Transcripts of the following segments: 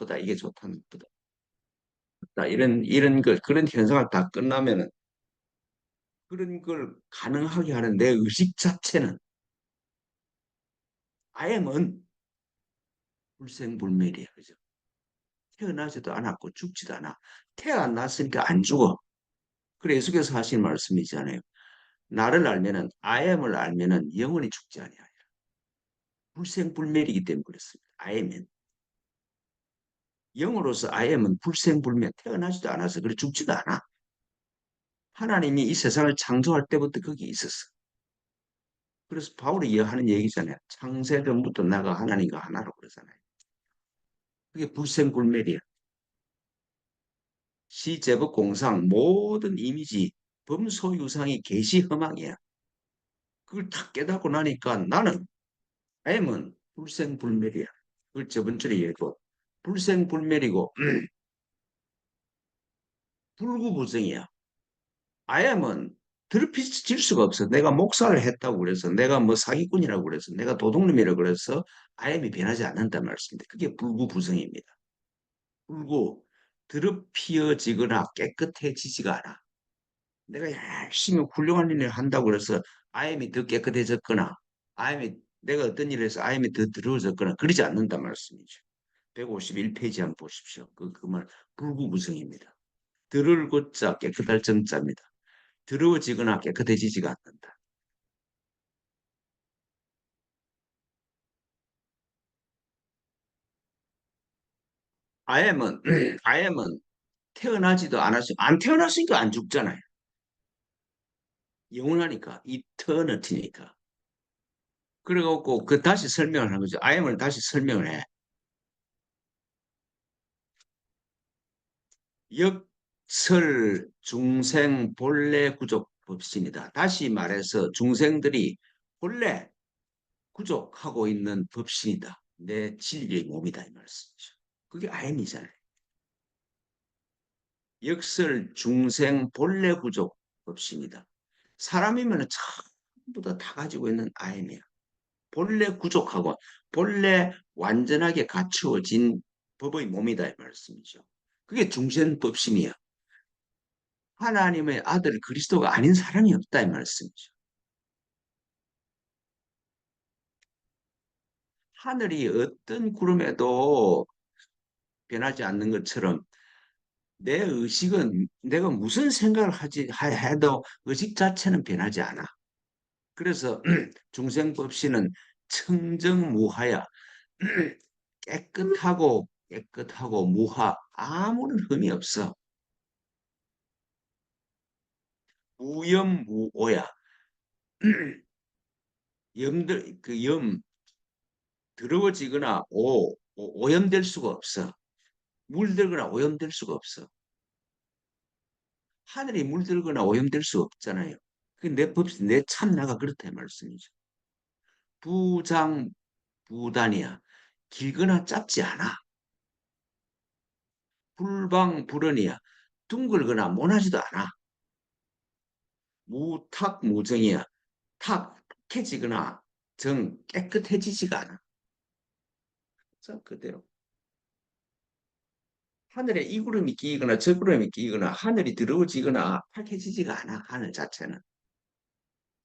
것보다 이게 좋다는 것보다 이런 걸 그런 현상을 다 끝나면은 그런 걸 가능하게 하는 내 의식 자체는 I am은 불생불멸이야. 그죠? 태어나지도 않았고 죽지도 않아. 태어났으니까 안 죽어. 그래 예수께서 하신 말씀이잖아요. 나를 알면은 I am을 알면은 영원히 죽지 아니하리라. 불생불멸이기 때문에 그렇습니다. I am은 영으로서 I am은 불생불멸 태어나지도 않아서 그래 죽지도 않아. 하나님이 이 세상을 창조할 때부터 거기 있었어. 그래서 바울이 하는 얘기잖아요. 창세 전부터 나가 하나님과 하나로 그러잖아요. 그게 불생불멸이야. 시제법 공상 모든 이미지 범소유상이 계시허망이야. 그걸 탁 깨닫고 나니까 나는 M은 불생불멸이야. 그걸 저번 주에 얘기했고 불생불멸이고 불구부정이야. I am은 더럽힐 수가 없어. 내가 목사를 했다고 그래서 내가 뭐 사기꾼이라고 그래서 내가 도둑놈이라고 그래서 I am이 변하지 않는단 말씀인데 그게 불구부정입니다. 불구 더럽혀지거나 깨끗해지지가 않아. 내가 열심히 훌륭한 일을 한다고 그래서 I am이 더 깨끗해졌거나 I am이 내가 어떤 일을 해서 I am이 더 더러워졌거나 그러지 않는단 말씀이죠. 151페이지 한번 보십시오. 그 말 불구구성입니다. 들을 고자 깨끗할 정자입니다. 더러워지거나 깨끗해지지가 않는다. I am은 I am은 태어나지도 않았어. 안 태어났으니까 안 죽잖아요. 영원하니까 이터너티니까. 그래갖고 그 다시 설명을 하는 거죠. I am을 다시 설명을 해. 역설 중생 본래 구족 법신이다. 다시 말해서 중생들이 본래 구족하고 있는 법신이다. 내 진리의 몸이다 이 말씀이죠. 그게 아임이잖아요. 역설 중생 본래 구족 법신이다. 사람이면 전부 다 가지고 있는 아임이야. 본래 구족하고 본래 완전하게 갖추어진 법의 몸이다 이 말씀이죠. 그게 중생 법신이야. 하나님의 아들 그리스도가 아닌 사람이 없다 이 말씀이죠. 하늘이 어떤 구름에도 변하지 않는 것처럼 내 의식은 내가 무슨 생각을 해도 의식 자체는 변하지 않아. 그래서 중생법신은 청정무하야. 깨끗하고 무하 아무런 흠이 없어. 무염무오야. 염들 그염 더러워지거나 오염될 수가 없어. 물들거나 오염될 수가 없어. 하늘이 물들거나 오염될 수 없잖아요. 그내 법신, 내 참나가 그렇다 말씀이죠. 부장 부단이야. 길거나 짧지 않아. 불방불언이야. 둥글거나 모나지도 않아. 무탁무정이야. 탁해지거나 정 깨끗해지지가 않아. 자, 그대로. 하늘에 이 구름이 끼거나 저 구름이 끼거나 하늘이 더러워지거나 탁해지지가 않아. 하늘 자체는.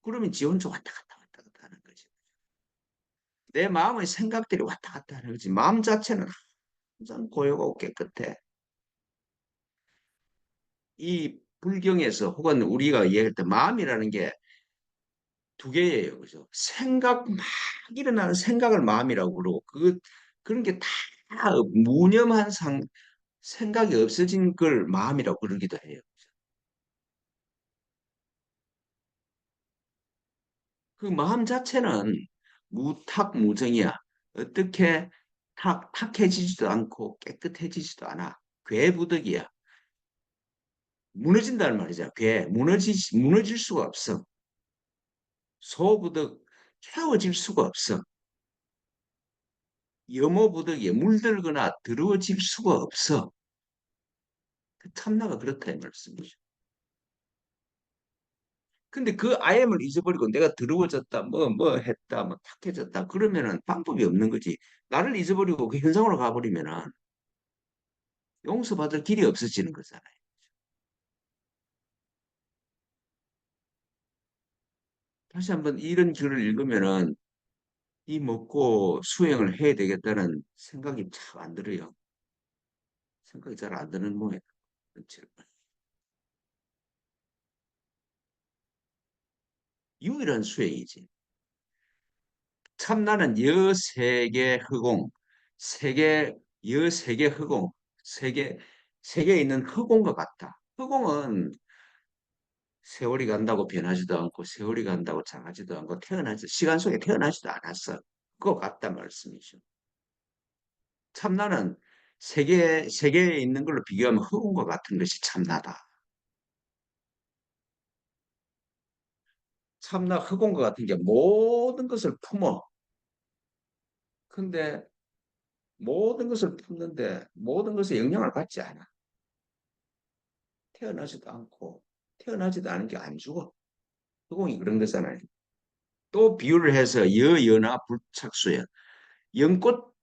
구름이 지 혼자 왔다 갔다 하는 거지. 내 마음의 생각들이 왔다 갔다 하는 거지. 마음 자체는 항상 고요하고 깨끗해. 이 불경에서 혹은 우리가 얘기할 때 마음이라는 게 두 개예요. 그죠? 막 일어나는 생각을 마음이라고 그러고 그런 게 다 무념한 생각이 없어진 걸 마음이라고 그러기도 해요. 그 마음 자체는 무탁무정이야. 어떻게 탁해지지도 않고 깨끗해지지도 않아. 괴부득이야. 무너진다는 말이죠. 무너질 수가 없어. 소부득 채워질 수가 없어. 염호부득이에 물들거나 더러워질 수가 없어. 그 참나가 그렇다 이 말씀이죠. 근데 그 IM을 잊어버리고 내가 더러워졌다, 뭐 했다, 뭐 탁해졌다 그러면은 방법이 없는 거지. 나를 잊어버리고 그 현상으로 가버리면은 용서받을 길이 없어지는 거잖아요. 다시 한번 이런 글을 읽으면은 이 먹고 수행을 해야 되겠다는 생각이 참 안 들어요. 생각이 잘 안 드는 모양. 유일한 수행이지. 참나는 여세계 허공, 세계 여세계 허공, 세계 세계에 있는 허공과 같다. 허공은 세월이 간다고 변하지도 않고 세월이 간다고 작아지도 않고 태어나지 시간 속에 태어나지도 않았어. 그거 같단 말씀이죠. 참나는 세계에 있는 걸로 비교하면 허공과 같은 것이 참나다. 참나 허공과 같은 게 모든 것을 품어. 근데 모든 것을 품는데 모든 것에 영향을 받지 않아. 태어나지도 않고 태어나지도 않은 게 안 죽어. 허공이 그런 거잖아요. 또 비유를 해서 여연화 불착수야. 연꽃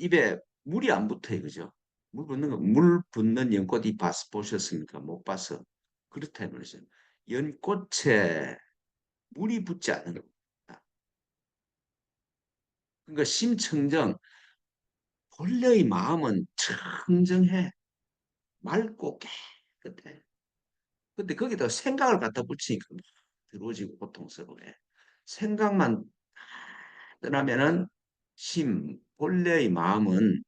잎에 물이 안 붙어요, 그죠? 물 붙는 연꽃 잎 보셨습니까? 못 봐서 그렇다 이 말이죠. 연꽃에 물이 붙지 않는 겁니다. 그러니까 심청정 본래의 마음은 청정해, 맑고 깨끗해. 근데 거기다 생각을 갖다 붙이니까 막 더러워지고 고통스러워해. 생각만 떠나면은 본래의 마음은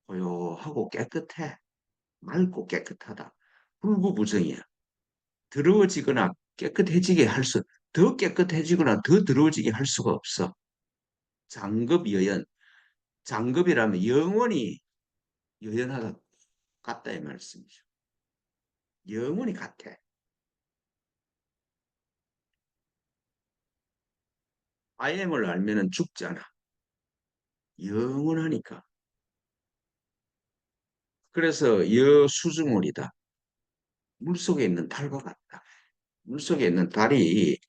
고요하고 깨끗해. 맑고 깨끗하다. 불구부정이야. 더러워지거나 깨끗해지게 할 더 깨끗해지거나 더 더러워지게 할 수가 없어. 장급여연. 장급이라면 영원히 여연하다 같다 이 말씀이죠. 영원히 같아. IM을 알면은 죽잖아. 영원하니까. 그래서 여수증물이다. 물속에 있는 달과 같다. 물속에 있는 달이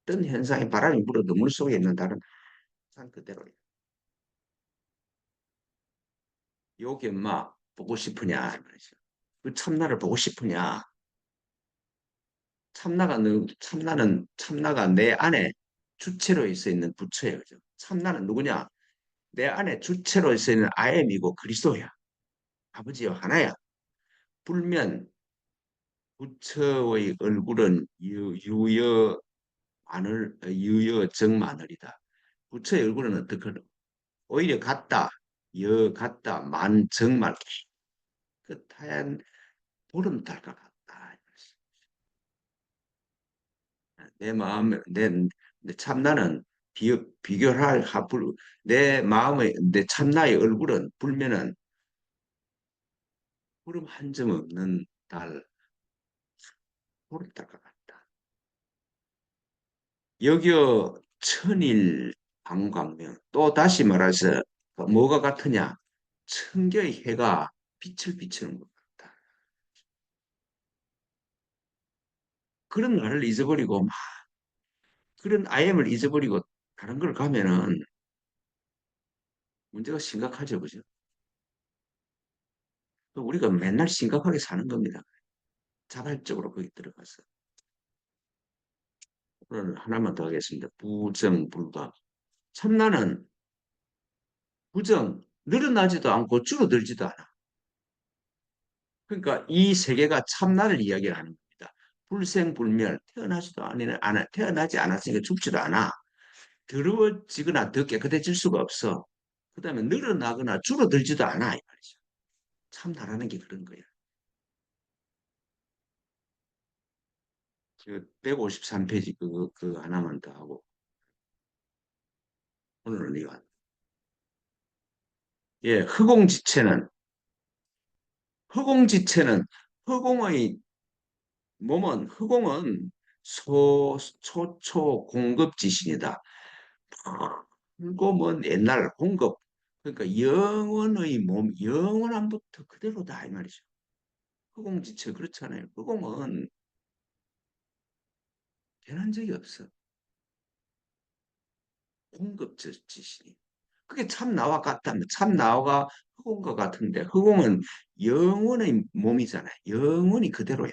어떤 현상에 바람이 불어도 물속에 있는 달은 항상 그대로야. 요게 막 보고 싶으냐 말이죠. 그 참나를 보고 싶으냐? 참나가 내 안에 주체로 있어 있는 부처예요. 그죠? 참나는 누구냐? 내 안에 주체로 있어 있는 아엠이고 그리스도야. 아버지와 하나야. 불면 부처의 얼굴은 유여 정마늘이다. 부처의 얼굴은 어떻게 오히려 같다. 같다. 정말 그 하얀 보름달과 같다. 내 마음에 내 참나는 비교할 하풀 내 마음의 내 참나의 얼굴은 불면은 구름 한 점 없는 달 보름달과 같다. 여기어 천일 방광명 또 다시 말해서 뭐가 같으냐? 천개의 해가 빛을 비추는 것 같다. 그런 나를 잊어버리고 막 그런 IM을 잊어버리고 다른 걸 가면은 문제가 심각하죠, 그죠? 우리가 맨날 심각하게 사는 겁니다. 자발적으로 거기 들어가서. 오늘 하나만 더 하겠습니다. 부정불감. 참나는 늘어나지도 않고 줄어들지도 않아. 그러니까 이 세계가 참나를 이야기하는 겁니다. 불생불멸, 태어나지 않았으니까 죽지도 않아. 더러워지거나 더 깨끗해질 수가 없어. 그 다음에 늘어나거나 줄어들지도 않아. 이 말이죠. 참나라는 게 그런 거야. 153페이지 그 하나만 더 하고 오늘은 이거. 예, 흑공지체는 흑공의 초초 공급 지신이다. 흑공은 옛날 공급 그러니까 영원의 영원함부터 그대로다 이 말이죠. 흑공지체 그렇잖아요. 흑공은 변한 적이 없어. 공급 지신이. 그게 참 나와 같다면 참 나와가 흑공과 같은데 흑공은 영원의 몸이잖아요. 영원히 그대로야.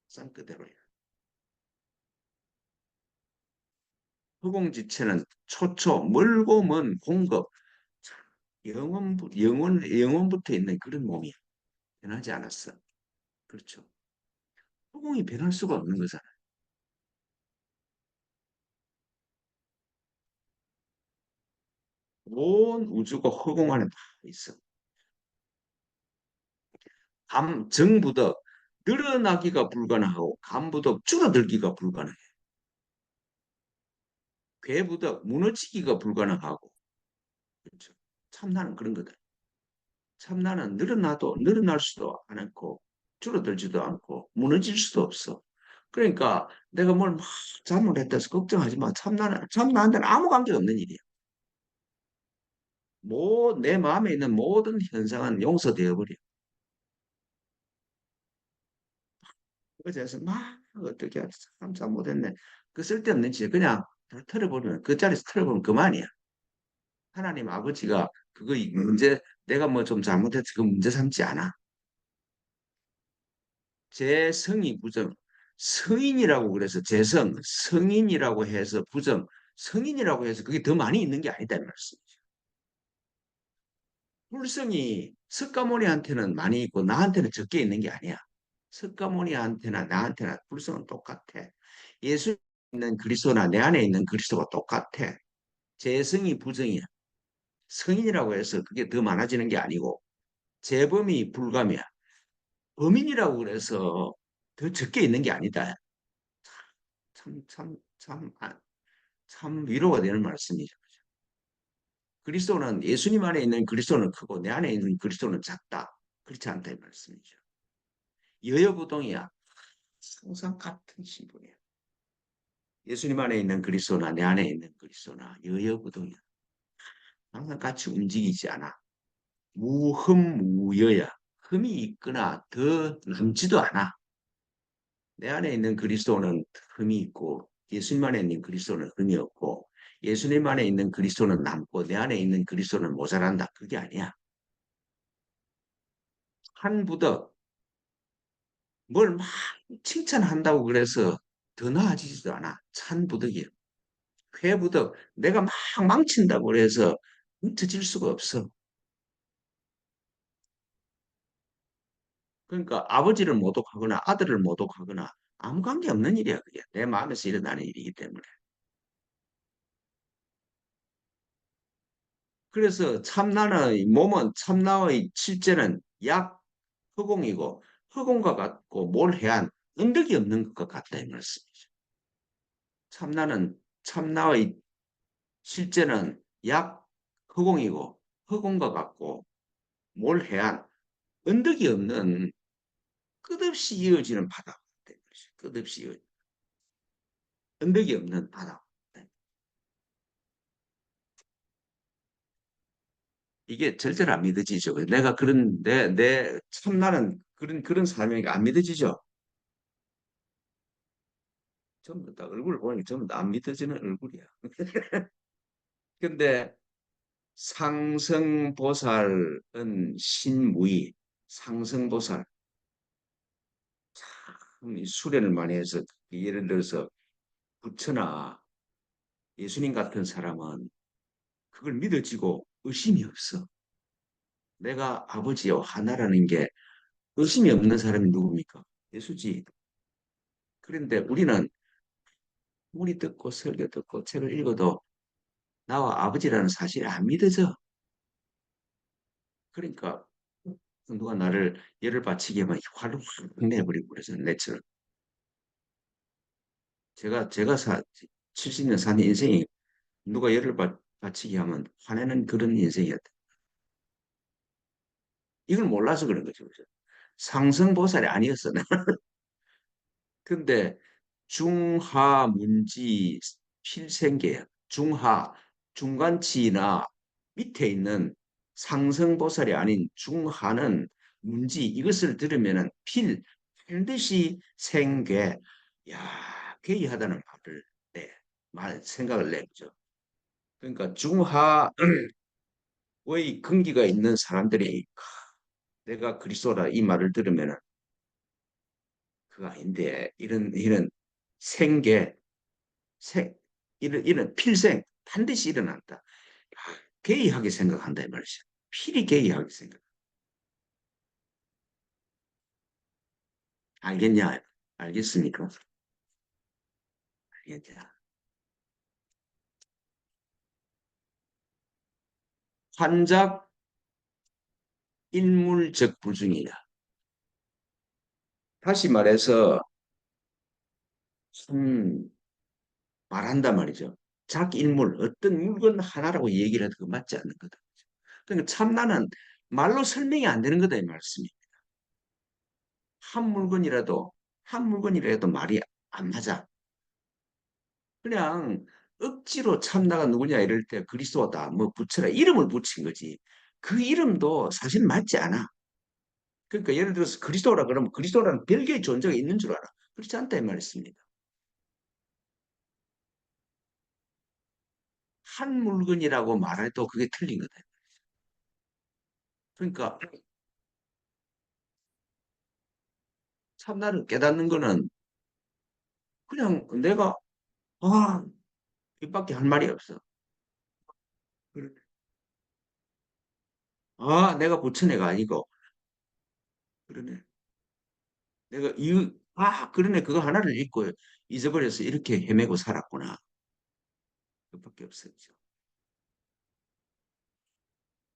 쌍 그대로야. 흑공지체는 초초 멀고 먼 공급 영원부터 있는 그런 몸이야. 변하지 않았어. 그렇죠. 흑공이 변할 수가 없는 거잖아. 온 우주가 허공 안에 다 있어. 정부덕 늘어나기가 불가능하고 간부덕 줄어들기가 불가능해. 괴부덕 무너지기가 불가능하고. 그렇죠. 참나는 그런 거다. 참나는 늘어나도 늘어날 수도 않고 줄어들지도 않고 무너질 수도 없어. 그러니까 내가 뭘 막 잘못했다 해서 걱정하지 마. 참나한테는 아무 관계 없는 일이야. 내 마음에 있는 모든 현상은 용서되어 버려. 그래서 막 어떻게 참 잘못했네. 그 쓸데없는 짓 그냥 다 털어버리면 그 자리에서 털어버리면 그만이야. 하나님 아버지가 그거 문제 내가 뭐 좀 잘못해서 그 문제 삼지 않아. 재성이 부정 성인이라고 그래서 성인이라고 해서 성인이라고 해서 그게 더 많이 있는 게 아니다 이 말씀이죠. 불성이 석가모니한테는 많이 있고 나한테는 적게 있는 게 아니야. 석가모니한테나 나한테나 불성은 똑같아. 예수 있는 그리스도나 내 안에 있는 그리스도가 똑같아. 재성이 부정이야. 성인이라고 해서 그게 더 많아지는 게 아니고 재범이 불감이야. 범인이라고 그래서 더 적게 있는 게 아니다. 참, 참, 참, 참 위로가 되는 말씀이죠. 그리스도는 예수님 안에 있는 그리스도는 크고 내 안에 있는 그리스도는 작다. 그렇지 않다 이 말씀이죠. 여여부동이야. 항상 같은 신분이야. 예수님 안에 있는 그리스도나 내 안에 있는 그리스도나 여여부동이야. 항상 같이 움직이지 않아. 무흠무여야. 흠이 있거나 더 남지도 않아. 내 안에 있는 그리스도는 흠이 있고 예수님 안에 있는 그리스도는 흠이 없고 예수님 안에 있는 그리스도는 남고 내 안에 있는 그리스도는 모자란다. 그게 아니야. 한 부덕 뭘 막 칭찬한다고 그래서 더 나아지지도 않아. 찬 부덕이야. 회 부덕 내가 막 망친다고 그래서 흩어질 수가 없어. 그러니까 아버지를 모독하거나 아들을 모독하거나 아무 관계 없는 일이야. 그게 내 마음에서 일어나는 일이기 때문에. 그래서 참나의 몸은 참나의 실제는 약 허공이고 허공과 같고 뭘 해야 언덕이 없는 것과 같다 이 말씀이죠. 참나의 실제는 약 허공이고 허공과 같고 뭘 해야 언덕이 없는 끝없이 이어지는 바다. 끝없이 이어지는 언덕이 없는 바다. 이게 절대로 안 믿어지죠. 내가 그런 내 참나는 그런 사명이 안 믿어지죠. 전부 다 얼굴을 보니까 전부 다 안 믿어지는 얼굴이야. 근데 상승보살은 신무이, 상승보살 참 수련을 많이 해서 예를 들어서 부처나 예수님 같은 사람은 그걸 믿어지고 의심이 없어. 내가 아버지와 하나라는 게 의심이 없는 사람이 누굽니까? 예수지. 그런데 우리는 우리 듣고 설교 듣고 책을 읽어도 나와 아버지라는 사실이 안 믿어져. 그러니까 누가 나를 열을 받치게 하면 화를 확 내버리고 그래서 내처럼 제가 70년 산 인생이 누가 받치게 하면 화내는 그런 인생이었다. 이걸 몰라서 그런 거죠. 그죠? 상승보살이 아니었어. 근데 중하문지 필생계야. 중간치나 밑에 있는 상승보살이 아닌 중하는 문지 이것을 들으면은 반드시 생괴. 야, 괴이하다는 말을 내, 생각을 내죠. 그러니까 의 근기가 있는 사람들이 내가 그리스도라 이 말을 들으면은 그거 아닌데 이런 생계 생 이런 필생 반드시 일어난다. 개의하게 생각한다 이 말이죠. 필히 개의하게 생각. 알겠냐? 알겠습니까? 알겠냐? 환작 일물적 부중이다. 다시 말해서 음, 말한단 말이죠. 작일물 어떤 물건 하나라고 얘기를 해도 그 맞지 않는 거다. 그러니까 참나는 말로 설명이 안 되는 거다 이 말씀이. 한 물건이라도 한 물건이라도 말이 안 맞아. 그냥 억지로 참나가 누구냐 이럴 때 그리스도다 뭐 붙여라 이름을 붙인 거지. 그 이름도 사실 맞지 않아. 그러니까 예를 들어서 그리스도라 그러면 그리스도라는 별개의 존재가 있는 줄 알아. 그렇지 않다 이 말씀입니다. 한 물건이라고 말해도 그게 틀린 거다. 그러니까 참나를 깨닫는 거는 그냥 내가 아 이밖에 할 말이 없어. 아 내가 부처 애가 아니고 그러네. 내가 그러네 그거 하나를 잊고 잊어버려서 이렇게 헤매고 살았구나. 그밖에 없었죠.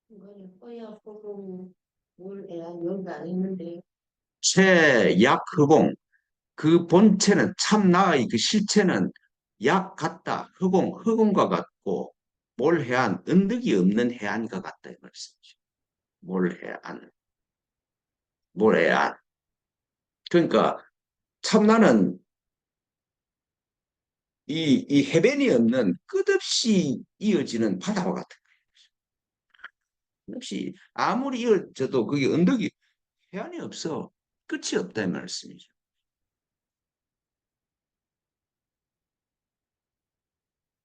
이거는 허야 소금 물 애한 여기가 안 있는데 최약흑공 그 본체는 참나의 그 실체는 약 같다. 흑공과 같고 몰해안 은덕이 없는 해안과 같다 이 말씀이죠. 몰해안 몰해안 그러니까 참나는 이 해변이 없는 끝없이 이어지는 바다와 같은 끝없이 아무리 이어져도 그게 언덕이 해안이 없어 끝이 없다 이 말씀이죠.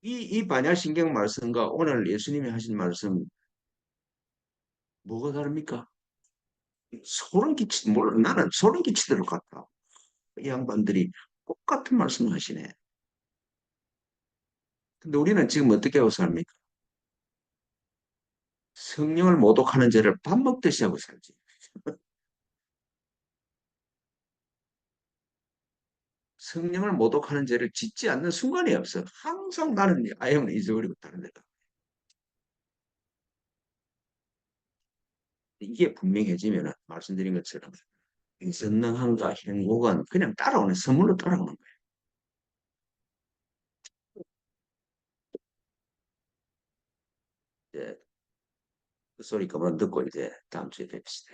이 반야신경 말씀과 오늘 예수님이 하신 말씀 뭐가 다릅니까? 몰라 나는 소름 끼치도록 같다. 이 양반들이 똑같은 말씀을 하시네. 근데 우리는 지금 어떻게 하고 삽니까? 성령을 모독하는 죄를 밥 먹듯이 하고 살지. 성령을 모독하는 죄를 짓지 않는 순간이 없어. 항상 나는 아영을 잊어버리고 다른 데다. 이게 분명해지면 말씀드린 것처럼 선능함과 행복은 그냥 따라오는 선물로 따라오는 거예요. 이제 그 소리 그만 듣고 이제 다음 주에 뵙시다.